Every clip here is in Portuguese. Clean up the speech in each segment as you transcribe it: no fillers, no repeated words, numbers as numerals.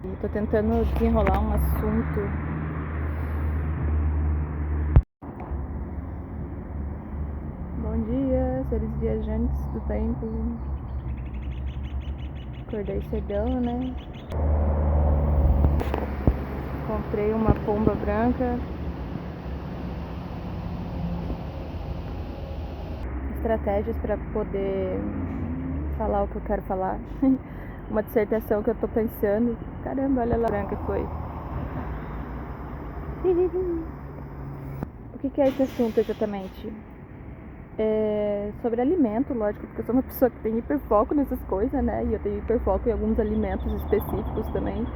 E tô tentando desenrolar um assunto. Bom dia, seres viajantes do tempo. Acordei cedão, né? Comprei uma pomba branca. Estratégias para poder falar o que eu quero falar. Uma dissertação que eu tô pensando. Caramba, olha lá, branca foi. O que é esse assunto exatamente? É sobre alimento, lógico, porque eu sou uma pessoa que tem hiperfoco nessas coisas, né? E eu tenho hiperfoco em alguns alimentos específicos também.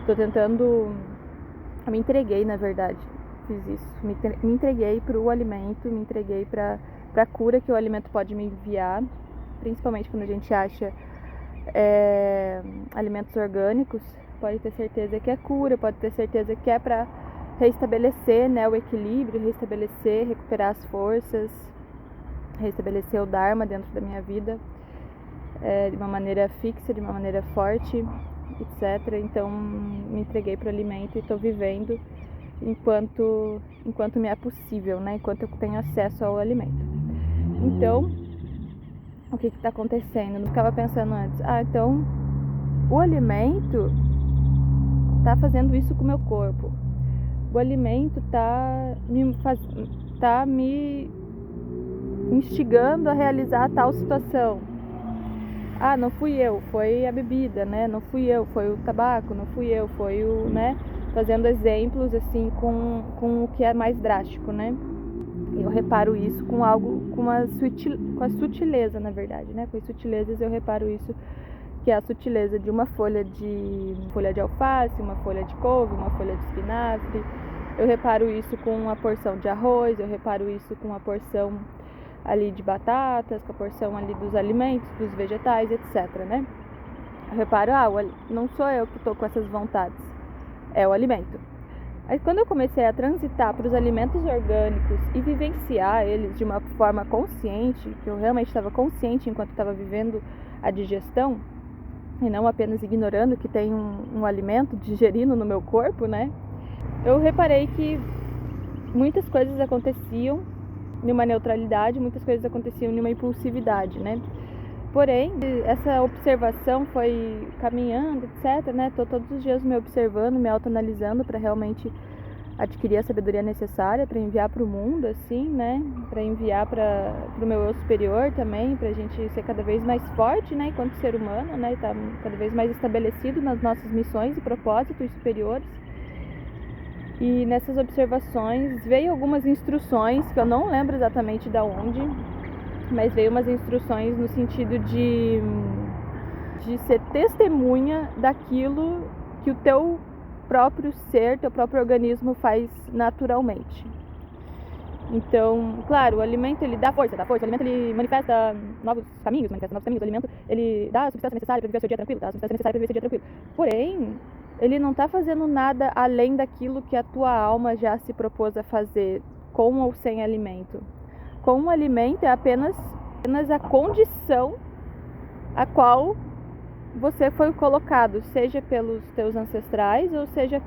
Tô tentando... Eu me entreguei, na verdade. Fiz isso. Me entreguei pro alimento, me entreguei pra cura que o alimento pode me enviar. Principalmente quando a gente acha alimentos orgânicos, pode ter certeza que é cura, pode ter certeza que é para restabelecer, né, o equilíbrio, restabelecer, recuperar as forças, restabelecer o Dharma dentro da minha vida, de uma maneira fixa, de uma maneira forte, etc. Então me entreguei para o alimento e estou vivendo enquanto me é possível, né, enquanto eu tenho acesso ao alimento. Então, o que está acontecendo? Eu não ficava pensando antes, então o alimento tá fazendo isso com o meu corpo. O alimento tá me instigando a realizar tal situação. Não fui eu, foi a bebida, né? Não fui eu, foi o tabaco, não fui eu, foi o, né? Fazendo exemplos assim com o que é mais drástico, né? Eu reparo isso com algo, com a sutileza, na verdade, né? Com as sutilezas eu reparo isso, que é a sutileza de uma folha de alface, uma folha de couve, uma folha de espinafre. Eu reparo isso com uma porção de arroz, eu reparo isso com uma porção ali de batatas, com a porção ali dos alimentos, dos vegetais, etc, né? Eu reparo, não sou eu que estou com essas vontades, é o alimento. Aí quando eu comecei a transitar para os alimentos orgânicos e vivenciar eles de uma forma consciente, que eu realmente estava consciente enquanto estava vivendo a digestão, e não apenas ignorando que tem um alimento digerindo no meu corpo, né? Eu reparei que muitas coisas aconteciam numa neutralidade, muitas coisas aconteciam numa impulsividade, né? Porém, essa observação foi caminhando, etc, né? Tô todos os dias me observando, me autoanalisando para realmente adquirir a sabedoria necessária para enviar para o mundo, assim, né? Para enviar para o meu eu superior também, para a gente ser cada vez mais forte, né? Enquanto ser humano, né? Tá cada vez mais estabelecido nas nossas missões e propósitos superiores. E nessas observações veio algumas instruções que eu não lembro exatamente de onde, mas veio umas instruções no sentido de ser testemunha daquilo que o teu próprio ser, teu próprio organismo faz naturalmente. Então, claro, o alimento ele dá força, o alimento ele manifesta novos caminhos, o alimento ele dá a substância necessária para viver o seu dia tranquilo, Porém, ele não está fazendo nada além daquilo que a tua alma já se propôs a fazer, com ou sem alimento. Com o alimento é apenas a condição a qual você foi colocado, seja pelos teus ancestrais ou seja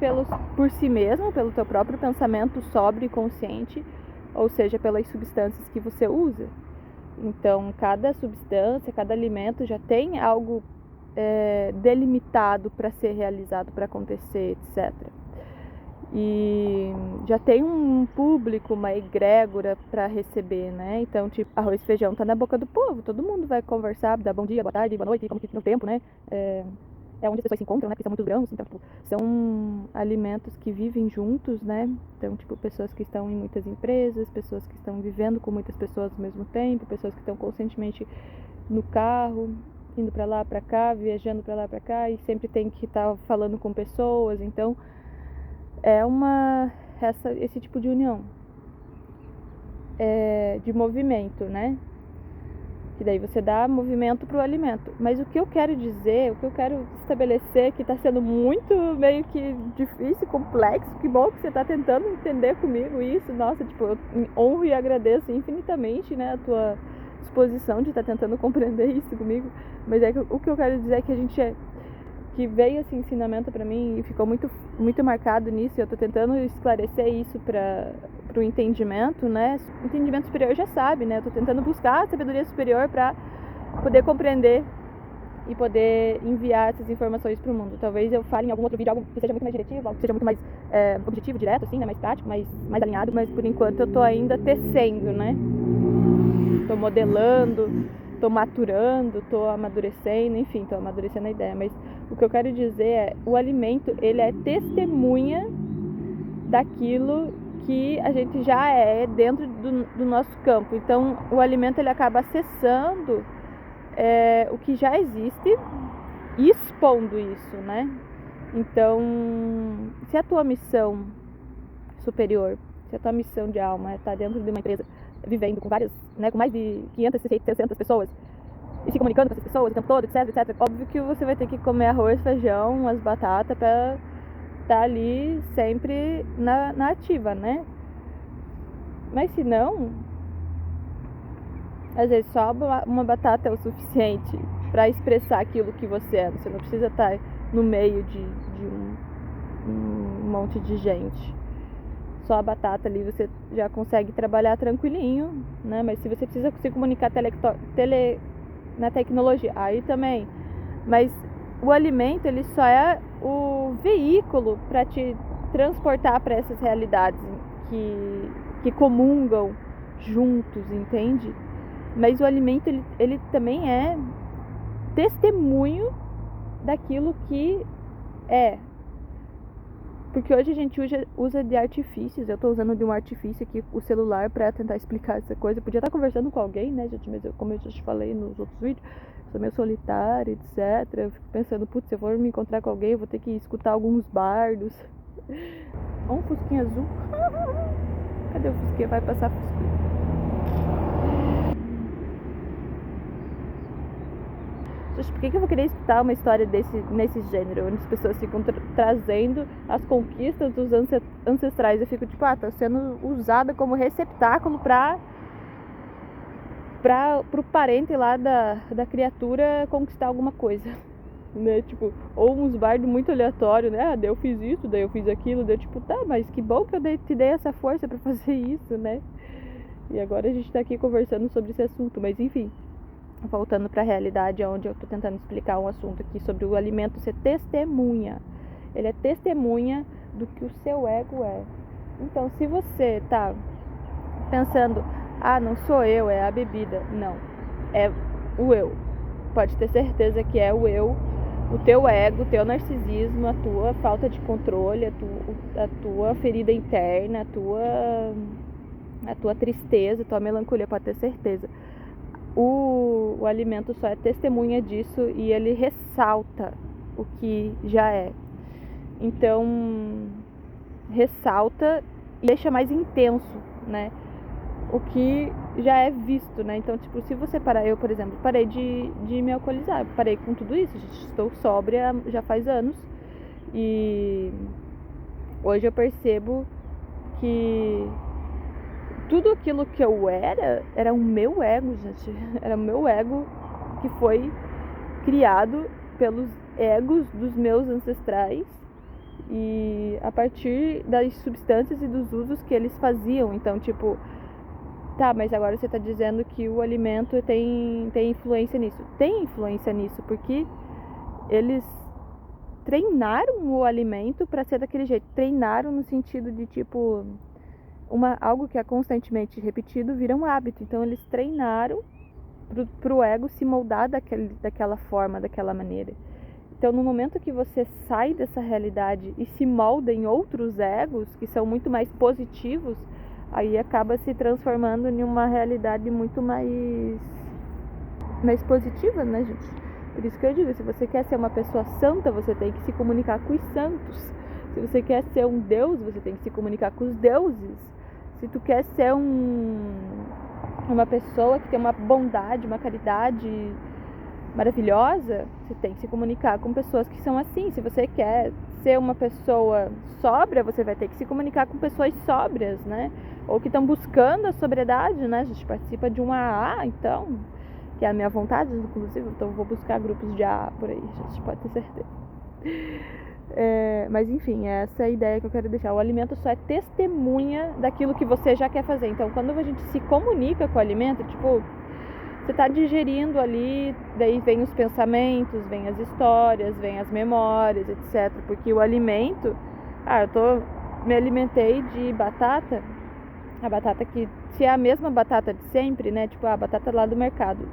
por si mesmo, pelo teu próprio pensamento sóbrio e consciente, ou seja, pelas substâncias que você usa. Então, cada substância, cada alimento já tem algo delimitado para ser realizado, para acontecer, etc. E já tem um público, uma egrégora para receber, né? Então, tipo, arroz e feijão tá na boca do povo, todo mundo vai conversar, dar bom dia, boa tarde, boa noite, como que no tempo, né? É onde as pessoas se encontram, né? Porque são muitos grãos, então, tipo, são alimentos que vivem juntos, né? Então, tipo, pessoas que estão em muitas empresas, pessoas que estão vivendo com muitas pessoas ao mesmo tempo, pessoas que estão constantemente no carro, indo para lá, para cá, viajando para lá, para cá, e sempre tem que estar falando com pessoas, então é esse tipo de união, de movimento, né? Que daí você dá movimento para o alimento. Mas o que eu quero dizer, o que eu quero estabelecer, que está sendo muito meio que difícil, complexo, que bom que você está tentando entender comigo isso. Nossa, tipo, eu honro e agradeço infinitamente, né, a tua disposição de estar tentando compreender isso comigo. Mas o que eu quero dizer é que que veio esse ensinamento para mim e ficou muito, muito marcado nisso. Eu tô tentando esclarecer isso para o entendimento, né? O entendimento superior já sabe, né? Eu tô tentando buscar a sabedoria superior para poder compreender e poder enviar essas informações para o mundo. Talvez eu fale em algum outro vídeo algo que seja muito mais diretivo, algo que seja muito mais objetivo, direto, assim, né? Mais prático, mais alinhado, mas por enquanto eu tô ainda tecendo, né? Tô modelando, tô maturando, tô amadurecendo, enfim, tô amadurecendo a ideia. Mas o que eu quero dizer é, o alimento, ele é testemunha daquilo que a gente já é dentro do nosso campo. Então, o alimento, ele acaba acessando o que já existe e expondo isso, né? Então, se a tua missão superior, se a tua missão de alma está dentro de uma empresa, vivendo com várias, né, com mais de 500, 600 pessoas, e se comunicando com essas pessoas o tempo todo, etc, etc, óbvio que você vai ter que comer arroz, feijão, as batatas para estar ali sempre na ativa, né? Mas se não, às vezes só uma batata é o suficiente para expressar aquilo que você é. Você não precisa estar no meio de um monte de gente. Só a batata ali você já consegue trabalhar tranquilinho, né? Mas se você precisa se comunicar na tecnologia, aí também. Mas o alimento, ele só é o veículo para te transportar para essas realidades que comungam juntos, entende? Mas o alimento, ele também é testemunho daquilo que é. Porque hoje a gente usa de artifícios. Eu estou usando de um artifício aqui, o celular, para tentar explicar essa coisa. Eu podia estar conversando com alguém, né, gente? Mas como eu já te falei nos outros vídeos, sou meio solitária, etc. Eu fico pensando, putz, se eu for me encontrar com alguém, eu vou ter que escutar alguns bardos. Olha um fusquinha azul. Cadê o fusquinha? Vai passar fusquinha. Por que eu vou querer escutar uma história nesse gênero, onde as pessoas ficam trazendo as conquistas dos ancestrais? Eu fico tipo, tá sendo usada como receptáculo pro parente lá da criatura conquistar alguma coisa, né? Tipo, ou uns bardos muito aleatórios, né? Daí eu fiz isso, daí eu fiz aquilo, daí eu tipo, tá, mas que bom que eu te dei essa força pra fazer isso, né? E agora a gente tá aqui conversando sobre esse assunto, mas enfim. Voltando para a realidade, onde eu estou tentando explicar um assunto aqui sobre o alimento ser testemunha. Ele é testemunha do que o seu ego é. Então, se você está pensando, não sou eu, é a bebida. Não, é o eu. Pode ter certeza que é o eu, o teu ego, o teu narcisismo, a tua falta de controle, a tua ferida interna, a tua tristeza, a tua melancolia, pode ter certeza. O alimento só é testemunha disso e ele ressalta o que já é. Então, ressalta e deixa mais intenso, né? O que já é visto, né? Então, tipo, se você parar, eu, por exemplo, parei de me alcoolizar, parei com tudo isso, estou sóbria já faz anos e hoje eu percebo que tudo aquilo que eu era o meu ego, gente. Era o meu ego que foi criado pelos egos dos meus ancestrais e a partir das substâncias e dos usos que eles faziam. Então, tipo, tá, mas agora você tá dizendo que o alimento tem influência nisso. Tem influência nisso, porque eles treinaram o alimento para ser daquele jeito. Treinaram no sentido de, tipo, algo que é constantemente repetido vira um hábito. Então eles treinaram pro ego se moldar daquela forma, daquela maneira. Então no momento que você sai dessa realidade e se molda em outros egos que são muito mais positivos, aí acaba se transformando em uma realidade muito mais positiva, né, gente? Por isso que eu digo, se você quer ser uma pessoa santa, você tem que se comunicar com os santos. Se você quer ser um deus, você tem que se comunicar com os deuses. Se tu quer ser uma pessoa que tem uma bondade, uma caridade maravilhosa, você tem que se comunicar com pessoas que são assim. Se você quer ser uma pessoa sóbria, você vai ter que se comunicar com pessoas sóbrias, né? Ou que estão buscando a sobriedade, né? A gente participa de um AA, então, que é a minha vontade, inclusive, então eu vou buscar grupos de AA por aí, a gente pode ter certeza. Mas enfim, essa é a ideia que eu quero deixar. O alimento só é testemunha daquilo que você já quer fazer. Então, quando a gente se comunica com o alimento, tipo, você está digerindo ali, daí vem os pensamentos, vem as histórias, vem as memórias, etc. Porque o alimento, me alimentei de batata, a batata que, se é a mesma batata de sempre, né? Tipo, a batata lá do mercado.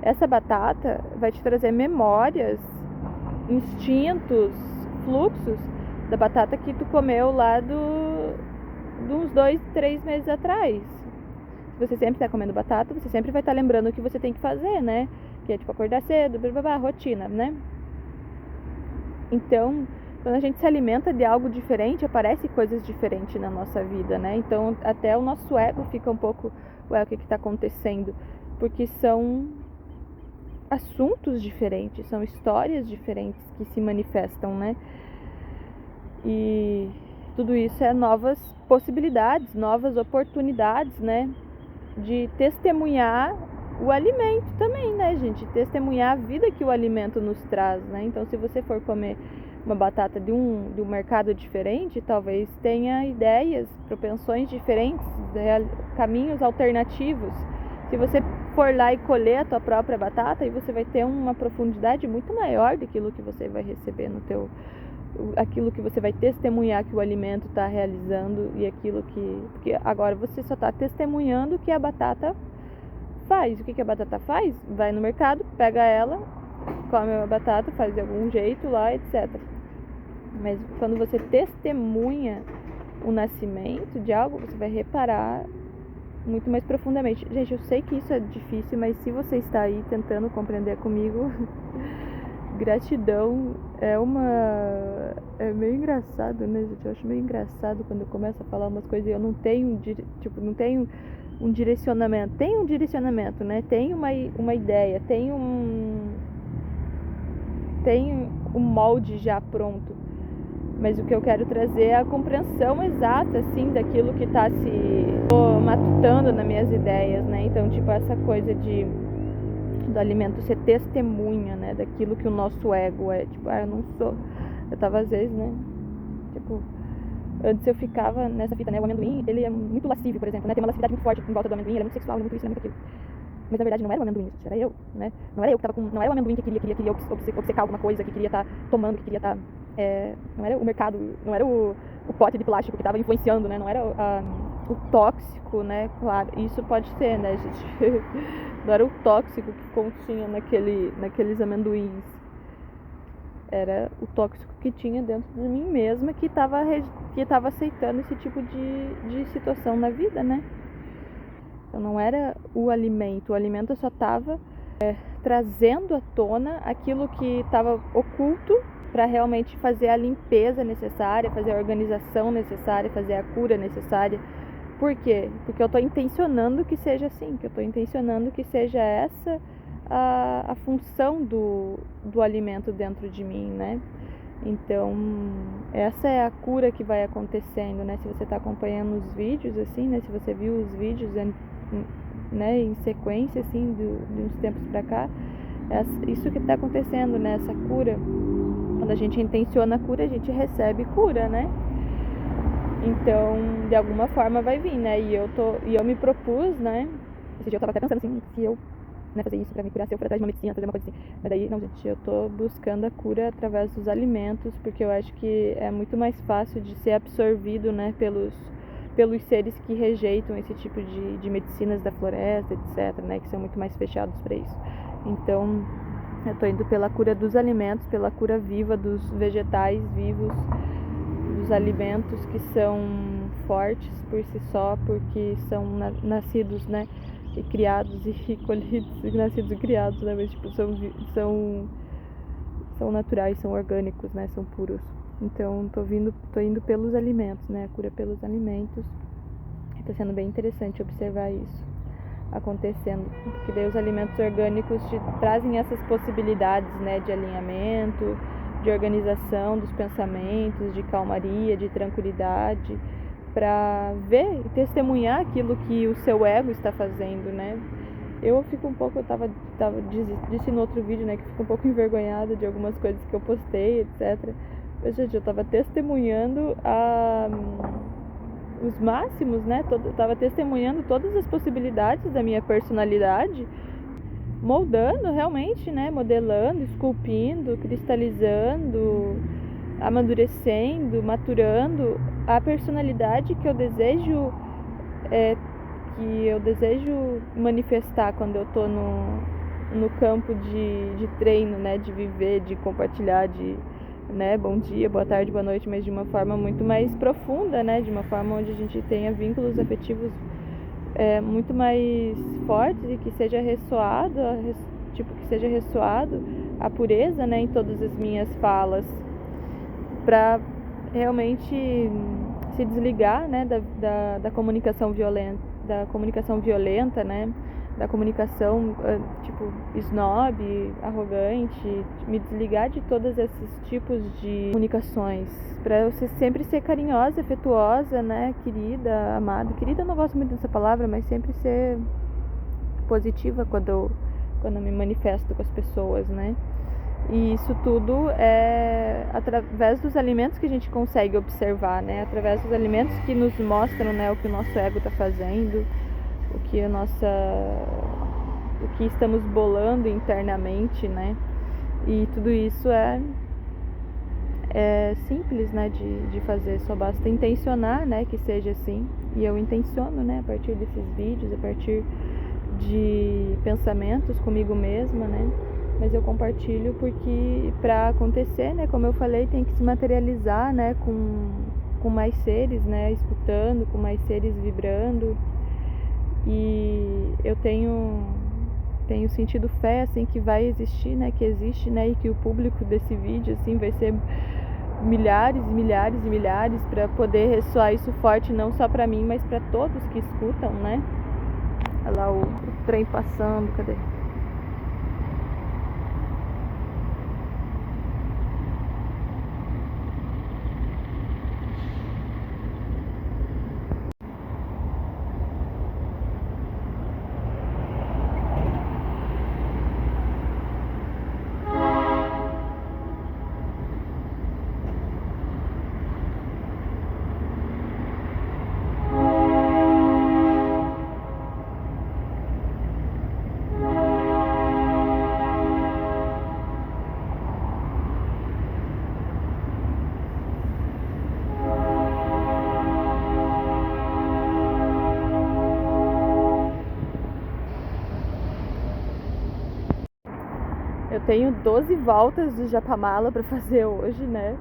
Essa batata vai te trazer memórias, instintos, fluxos da batata que tu comeu lá de uns 2, 3 meses atrás. Se você sempre está comendo batata, você sempre vai estar lembrando o que você tem que fazer, né? Que é tipo acordar cedo, rotina, né? Então, quando a gente se alimenta de algo diferente, aparecem coisas diferentes na nossa vida, né? Então, até o nosso ego fica um pouco, o que está acontecendo? Porque são assuntos diferentes, são histórias diferentes que se manifestam, né? E tudo isso é novas possibilidades, novas oportunidades, né? De testemunhar o alimento também, né, gente? Testemunhar a vida que o alimento nos traz, né? Então, se você for comer uma batata de um mercado diferente, talvez tenha ideias, propensões diferentes, caminhos alternativos. Se você for lá e colher a tua própria batata, aí você vai ter uma profundidade muito maior daquilo que você vai receber no teu, aquilo que você vai testemunhar que o alimento está realizando e aquilo que, porque agora você só está testemunhando o que a batata faz. O que a batata faz? Vai no mercado, pega ela, come a batata, faz de algum jeito lá, etc. Mas quando você testemunha o nascimento de algo, você vai reparar muito mais profundamente. Gente, eu sei que isso é difícil, mas se você está aí tentando compreender comigo, gratidão. É meio engraçado, né, gente? Eu acho meio engraçado quando eu começo a falar umas coisas e eu não tenho, não tenho um direcionamento. Tem um direcionamento, né? Tem uma ideia, tem um molde já pronto. Mas o que eu quero trazer é a compreensão exata, assim, daquilo que está se matutando nas minhas ideias, né? Então, tipo, essa coisa do alimento ser testemunha, né? Daquilo que o nosso ego é. Tipo, eu não sou... Eu tava, às vezes, né? Tipo, antes eu ficava nessa fita, né? O amendoim, ele é muito lascivo, por exemplo, né? Tem uma lascividade muito forte em volta do amendoim, ele é muito sexual, ele é muito isso, ele é muito aquilo. Mas na verdade não era o amendoim, era eu, né? Não era eu que tava com... Não era o amendoim que queria obcecar alguma coisa, que queria estar tomando, que queria estar... não era o mercado, não era o pote de plástico que estava influenciando, né? Não era o tóxico, né? Claro, isso pode ser, né, gente? Não era o tóxico que continha naqueles amendoins. Era o tóxico que tinha dentro de mim mesma que estava aceitando esse tipo de situação na vida, né? Então não era o alimento só estava trazendo à tona aquilo que estava oculto para realmente fazer a limpeza necessária, fazer a organização necessária, fazer a cura necessária. Por quê? Porque eu estou intencionando que seja assim, que eu estou intencionando que seja essa a função do alimento dentro de mim, né? Então, essa é a cura que vai acontecendo, né? Se você está acompanhando os vídeos, assim, né? Se você viu os vídeos, né, em sequência, assim, de uns tempos para cá, isso que está acontecendo, né? Essa cura. Quando a gente intenciona a cura, a gente recebe cura, né? Então, de alguma forma vai vir, né? E eu me propus, né? Esse dia eu tava até pensando assim, se eu, né, fazer isso pra me curar, se eu for atrás de uma medicina, fazer uma coisa assim. Mas daí, não, gente, eu tô buscando a cura através dos alimentos, porque eu acho que é muito mais fácil de ser absorvido, né, pelos seres que rejeitam esse tipo de medicinas da floresta, etc, né? Que são muito mais fechados para isso. Então, eu tô indo pela cura dos alimentos, pela cura viva dos vegetais vivos, dos alimentos que são fortes por si só, porque são nascidos, né, e criados e colhidos, nascidos e criados, né, mas tipo, são naturais, são orgânicos, né, são puros. Então, tô indo pelos alimentos, né, a cura pelos alimentos. Tá sendo bem interessante observar isso acontecendo, porque daí os alimentos orgânicos te trazem essas possibilidades, né, de alinhamento, de organização dos pensamentos, de calmaria, de tranquilidade, para ver e testemunhar aquilo que o seu ego está fazendo, né? eu fico um pouco, disse no outro vídeo, né, que fico um pouco envergonhada de algumas coisas que eu postei, etc. Mas, gente, eu tava testemunhando os máximos, né, eu tava testemunhando todas as possibilidades da minha personalidade, moldando realmente, né, modelando, esculpindo, cristalizando, amadurecendo, maturando a personalidade que eu desejo manifestar quando eu tô no campo de treino, né, de viver, de compartilhar, né, bom dia, boa tarde, boa noite, mas de uma forma muito mais profunda, né, de uma forma onde a gente tenha vínculos afetivos muito mais fortes e que seja ressoado, a pureza, né, em todas as minhas falas, para realmente se desligar, né, da comunicação violenta, né, da comunicação tipo snob, arrogante, me desligar de todos esses tipos de comunicações, para eu sempre ser carinhosa, afetuosa, né, querida, amada. Querida, eu não gosto muito dessa palavra, mas sempre ser positiva quando eu me manifesto com as pessoas, né? E isso tudo é através dos alimentos que a gente consegue observar, né? Através dos alimentos que nos mostram, né, o que o nosso ego está fazendo, o que estamos bolando internamente, né? E tudo isso é simples, né, de fazer, só basta intencionar, né, que seja assim. E eu intenciono, né, a partir desses vídeos, a partir de pensamentos comigo mesma, né? Mas eu compartilho porque para acontecer, né, como eu falei, tem que se materializar, né, com mais seres, né, escutando, com mais seres vibrando. E eu tenho sentido fé, assim, que vai existir, né, que existe, né, e que o público desse vídeo, assim, vai ser milhares e milhares e milhares, para poder ressoar isso forte, não só para mim, mas para todos que escutam, né? Olha lá o trem passando, cadê? Eu tenho 12 voltas do Japamala para fazer hoje, né?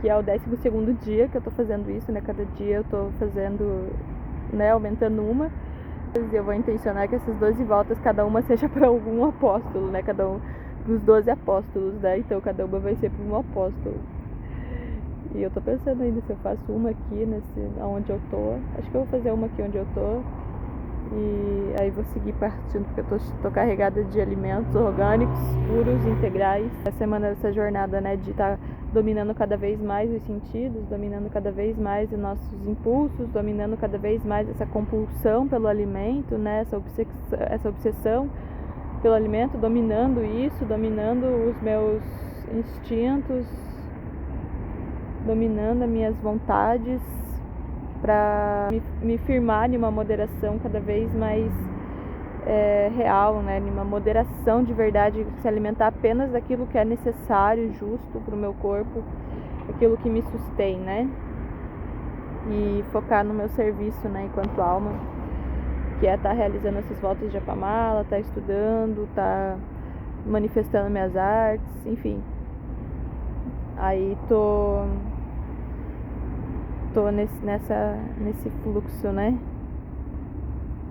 Que é o 12º dia que eu tô fazendo isso, né? Cada dia eu tô fazendo, né? Aumentando uma. Eu vou intencionar que essas 12 voltas, cada uma seja para algum apóstolo, né? Cada um dos 12 apóstolos, né? Então cada uma vai ser para um apóstolo. E eu tô pensando ainda se eu faço uma aqui, onde eu tô. Acho que eu vou fazer uma aqui onde eu tô. E aí vou seguir partindo, porque eu tô carregada de alimentos orgânicos, puros, integrais. Essa jornada, né, de estar dominando cada vez mais os sentidos, dominando cada vez mais os nossos impulsos, dominando cada vez mais essa compulsão pelo alimento, né, essa obsessão pelo alimento, dominando isso, dominando os meus instintos, dominando as minhas vontades, para me firmar em uma moderação cada vez mais real, né? Em uma moderação de verdade, se alimentar apenas daquilo que é necessário, justo para o meu corpo, aquilo que me sustém, né? E focar no meu serviço, né, enquanto alma, que é estar realizando essas voltas de Japamala, estar estudando, estar manifestando minhas artes, enfim. Aí tô nesse fluxo, né?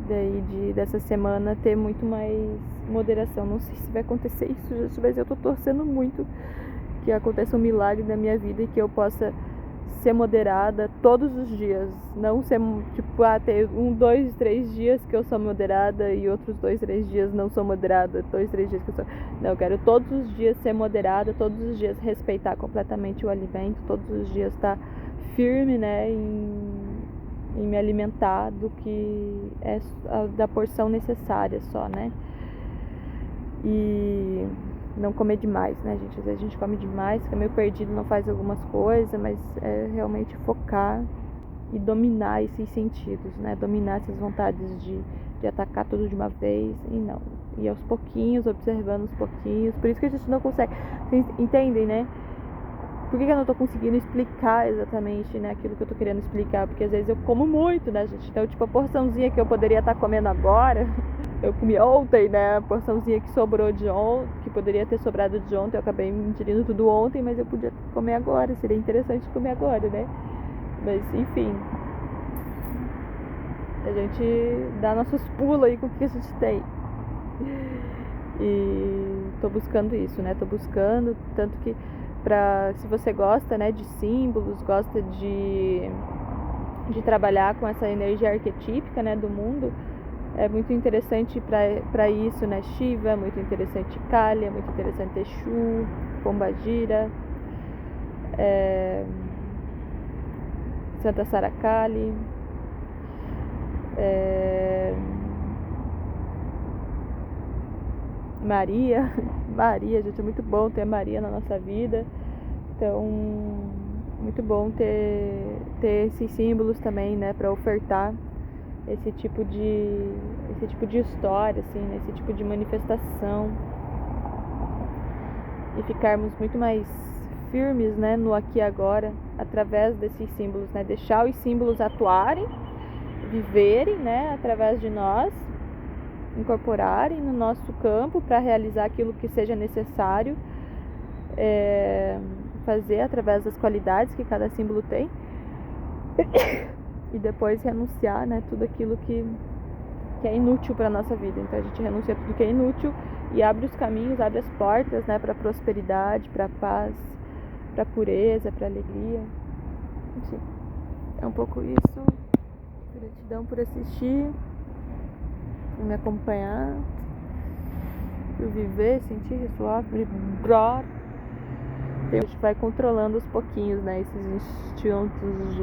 Daí dessa semana ter muito mais moderação. Não sei se vai acontecer isso, mas eu tô torcendo muito que aconteça um milagre na minha vida e que eu possa ser moderada todos os dias. Não ser tipo, ter 2, 3 dias que eu sou moderada e outros 2, 3 dias não sou moderada, 2, 3 dias que eu sou. Não, eu quero todos os dias ser moderada, todos os dias respeitar completamente o alimento, todos os dias estar firme, né, em me alimentar do que é da porção necessária só, né? E não comer demais, né, gente? Às vezes a gente come demais, fica meio perdido, não faz algumas coisas, mas é realmente focar e dominar esses sentidos, né? Dominar essas vontades de atacar tudo de uma vez e não. E aos pouquinhos, observando os pouquinhos. Por isso que a gente não consegue. Vocês entendem, né? Por que eu não tô conseguindo explicar exatamente, né, aquilo que eu tô querendo explicar? Porque às vezes eu como muito, né, gente? Então, tipo, a porçãozinha que eu poderia estar comendo agora, eu comi ontem, né? A porçãozinha que sobrou de ontem, que poderia ter sobrado de ontem, eu acabei ingerindo tudo ontem, mas eu podia comer agora. Seria interessante comer agora, né? Mas, enfim. A gente dá nossos pulos aí com o que a gente tem. E tô buscando isso, né? Tô buscando, tanto que se você gosta, né, de símbolos, gosta de trabalhar com essa energia arquetípica, né, do mundo, é muito interessante para isso, né? Shiva, muito interessante Kali, é muito interessante Exu, Pombagira, Santa Sarakali, Maria, gente, é muito bom ter Maria na nossa vida. Então, muito bom ter esses símbolos também, né, para ofertar esse tipo de história, assim, né, esse tipo de manifestação, e ficarmos muito mais firmes, né, no aqui e agora, através desses símbolos, né, deixar os símbolos atuarem, viverem, né, através de nós, incorporarem no nosso campo para realizar aquilo que seja necessário fazer através das qualidades que cada símbolo tem e depois renunciar, né, tudo aquilo que é inútil para a nossa vida. Então a gente renuncia tudo que é inútil e abre os caminhos, abre as portas, né, para prosperidade, para paz, para pureza, para alegria. Enfim, é um pouco isso. Gratidão por assistir, por me acompanhar, por viver, sentir, ressoar, vibrar. A gente vai controlando aos pouquinhos, né, esses instintos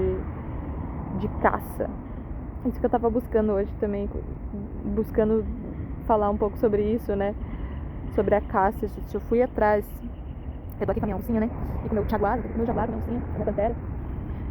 de caça. Isso que eu tava buscando hoje também, buscando falar um pouco sobre isso, né, sobre a caça. Eu fui atrás, eu tô aqui com a minha oncinha, né, e com o meu jaguar, com a minha pantera.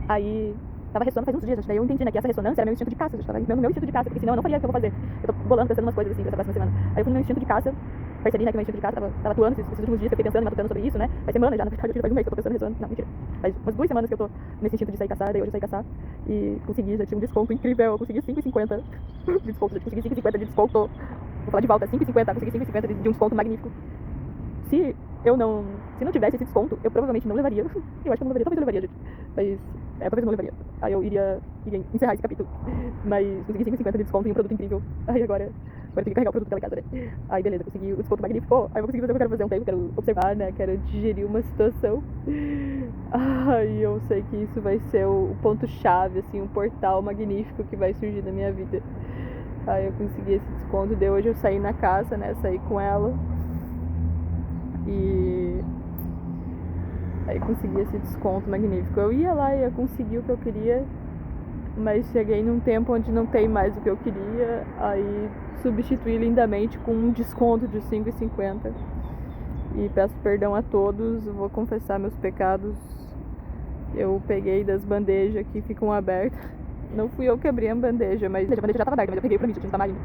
Aí tava ressonando faz uns dias, daí eu entendi, né, que essa ressonância era meu instinto de caça, eu tava no meu instinto de caça, porque senão eu não faria o que eu vou fazer. Eu tô bolando, pensando umas coisas assim pra essa próxima semana. Aí eu fui no meu instinto de caça, percebi, né, que meu instinto de caça tava atuando esses últimos dias que eu fiquei pensando, matutando sobre isso, né. Faz semana já, na verdade, faz um mês que eu tô pensando ressonando. Não, mentira. Faz umas 2 semanas que eu tô nesse instinto de sair caçar, daí hoje eu saí caçar e consegui, já tinha um desconto incrível, eu consegui 5,50 de desconto, já consegui 5,50 de desconto. Vou falar de volta, 5,50, consegui 5,50 de um desconto magnífico. Se não tivesse esse desconto, eu provavelmente não levaria. Eu acho que eu não levaria, talvez eu levaria, gente. Mas, talvez eu não levaria. Aí eu iria encerrar esse capítulo. Mas consegui 5,50 de desconto em um produto incrível. Aí agora eu tenho que carregar o produto pela casa, né? Aí beleza, consegui o desconto magnífico. Aí eu vou conseguir fazer o que eu quero fazer um tempo, quero observar, né? Quero digerir uma situação. Ai, eu sei que isso vai ser o ponto-chave, assim, um portal magnífico que vai surgir na minha vida. Aí eu consegui esse desconto, daí hoje eu saí na caça, né? Saí com ela. E aí consegui esse desconto magnífico. Eu ia lá e ia conseguir o que eu queria, mas cheguei num tempo onde não tem mais o que eu queria. Aí substituí lindamente com um desconto de 5,50. E peço perdão a todos, vou confessar meus pecados. Eu peguei das bandejas que ficam abertas. Não fui eu que abri a bandeja, mas a bandeja já estava aberta, mas eu peguei pra mim, tinha um tamarindo.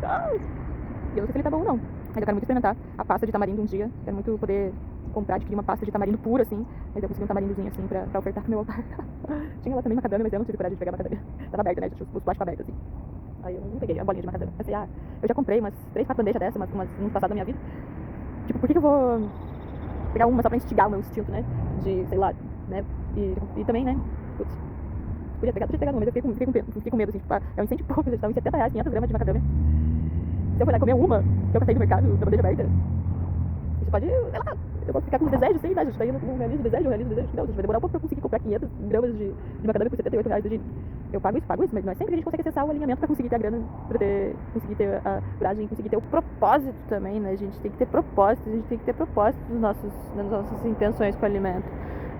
E eu não sei se ele tá bom ou não. Mas eu quero muito experimentar a pasta de tamarindo um dia. Quero muito poder comprar, adquirir uma pasta de tamarindo pura, assim. Mas eu consegui um tamarindozinho, assim, pra ofertar pro meu altar. Tinha lá também macadâmia, mas eu não tive coragem de pegar macadâmia. Tava aberta, né? Os plásticos abertos, assim. Aí eu não peguei a bolinha de macadâmia. Pensei, eu já comprei umas 3, 4 bandejas dessa, umas no passado da minha vida. Tipo, por que eu vou pegar uma só pra instigar o meu instinto, né? De, sei lá, né? E também, né? Putz. Podia pegar uma, mas eu fiquei com medo, assim. Tipo, é um incêndio pouco, já tava em R$70, 500 gramas de macadâmia. Se eu for lá comer uma que eu catei no mercado, da bandeja aberta, isso pode, sei lá, eu posso ficar com desejos, sim, né, gente? Daí eu não realizo desejo, não, gente, vai demorar um pouco pra conseguir comprar 500 gramas de macadâmia por R$78, gente. Eu pago isso, mas não é sempre que a gente consegue acessar o alinhamento pra conseguir ter a grana, pra conseguir ter a coragem, conseguir ter o propósito também, né? A gente tem que ter propósito, nas nossas intenções com o alimento.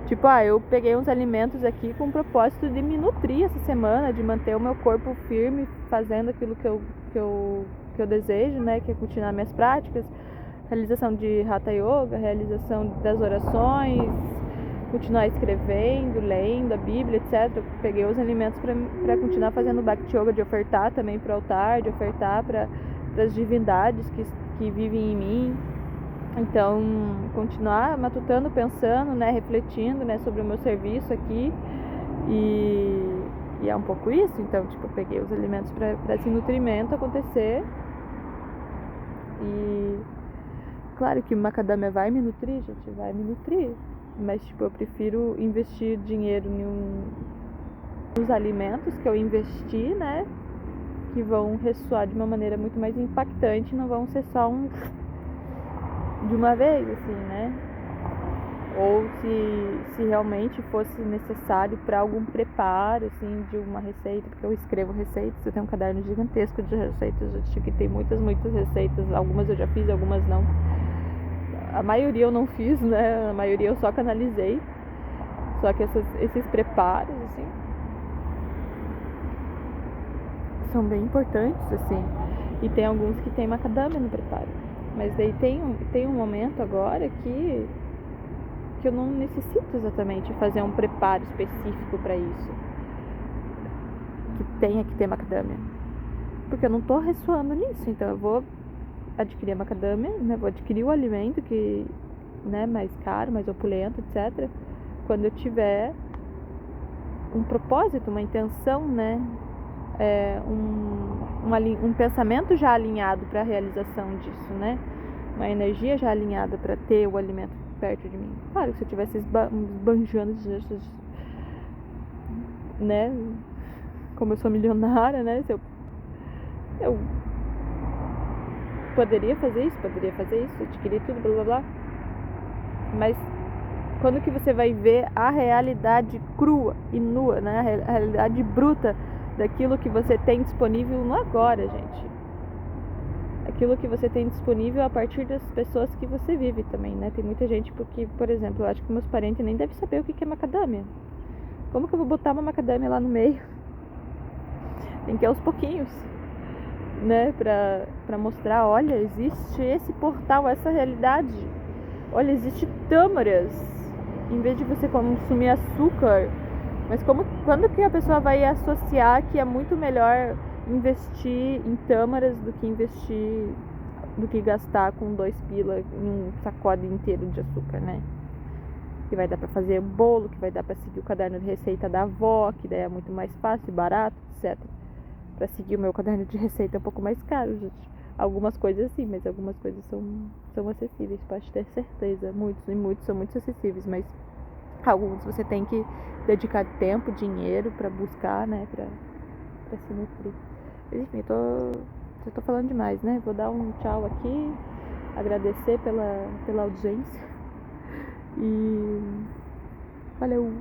Tipo, eu peguei uns alimentos aqui com o propósito de me nutrir essa semana, de manter o meu corpo firme, fazendo aquilo que eu desejo, né? Que é continuar minhas práticas, realização de Hatha Yoga, realização das orações, continuar escrevendo, lendo a Bíblia, etc. Eu peguei os alimentos para continuar fazendo Bhakti Yoga, de ofertar também para o altar, de ofertar para as divindades que vivem em mim. Então, continuar matutando, pensando, né, refletindo, né, sobre o meu serviço aqui. E é um pouco isso. Então, tipo, eu peguei os alimentos para esse nutrimento acontecer. E claro que macadâmia vai me nutrir, gente, vai me nutrir. Mas, tipo, eu prefiro investir dinheiro nos alimentos que eu investi, né, que vão ressoar de uma maneira muito mais impactante, não vão ser só de uma vez, assim, né? Ou se realmente fosse necessário para algum preparo, assim, de uma receita, porque eu escrevo receitas, eu tenho um caderno gigantesco de receitas, eu acho que tem muitas receitas, algumas eu já fiz, algumas não. A maioria eu não fiz, né? A maioria eu só canalizei. Só que esses preparos, assim, são bem importantes, assim. E tem alguns que tem macadâmia no preparo. Mas daí tem um momento agora que eu não necessito exatamente fazer um preparo específico para isso. Que tenha que ter macadâmia. Porque eu não tô ressoando nisso. Então eu vou adquirir a macadâmia, né? Vou adquirir o alimento que, né, mais caro, mais opulento, etc. Quando eu tiver um propósito, uma intenção, né? Um pensamento já alinhado para a realização disso, né? Uma energia já alinhada para ter o alimento perto de mim. Claro que se eu tivesse esbanjando, né? Como eu sou milionária, né? Se eu poderia fazer isso, adquirir tudo, blá blá blá. Mas quando que você vai ver a realidade crua e nua, né? A realidade bruta daquilo que você tem disponível no agora, gente. Aquilo que você tem disponível a partir das pessoas que você vive também, né? Tem muita gente porque, por exemplo, eu acho que meus parentes nem devem saber o que é macadâmia. Como que eu vou botar uma macadâmia lá no meio? Tem que ir aos pouquinhos, né? Pra mostrar, olha, existe esse portal, essa realidade. Olha, existe tâmaras. Em vez de você consumir açúcar. Mas quando que a pessoa vai associar que é muito melhor investir em tâmaras do que gastar com 2 pila em um sacode inteiro de açúcar, né? Que vai dar pra fazer bolo, que vai dar pra seguir o caderno de receita da avó, que daí é muito mais fácil, barato, etc. Pra seguir o meu caderno de receita é um pouco mais caro, gente. Algumas coisas sim, mas algumas coisas são acessíveis, pode ter certeza. Muitos são muito acessíveis, mas alguns você tem que dedicar tempo, dinheiro pra buscar, né, pra se nutrir. Mas enfim, eu tô falando demais, né? Vou dar um tchau aqui, agradecer pela audiência e valeu!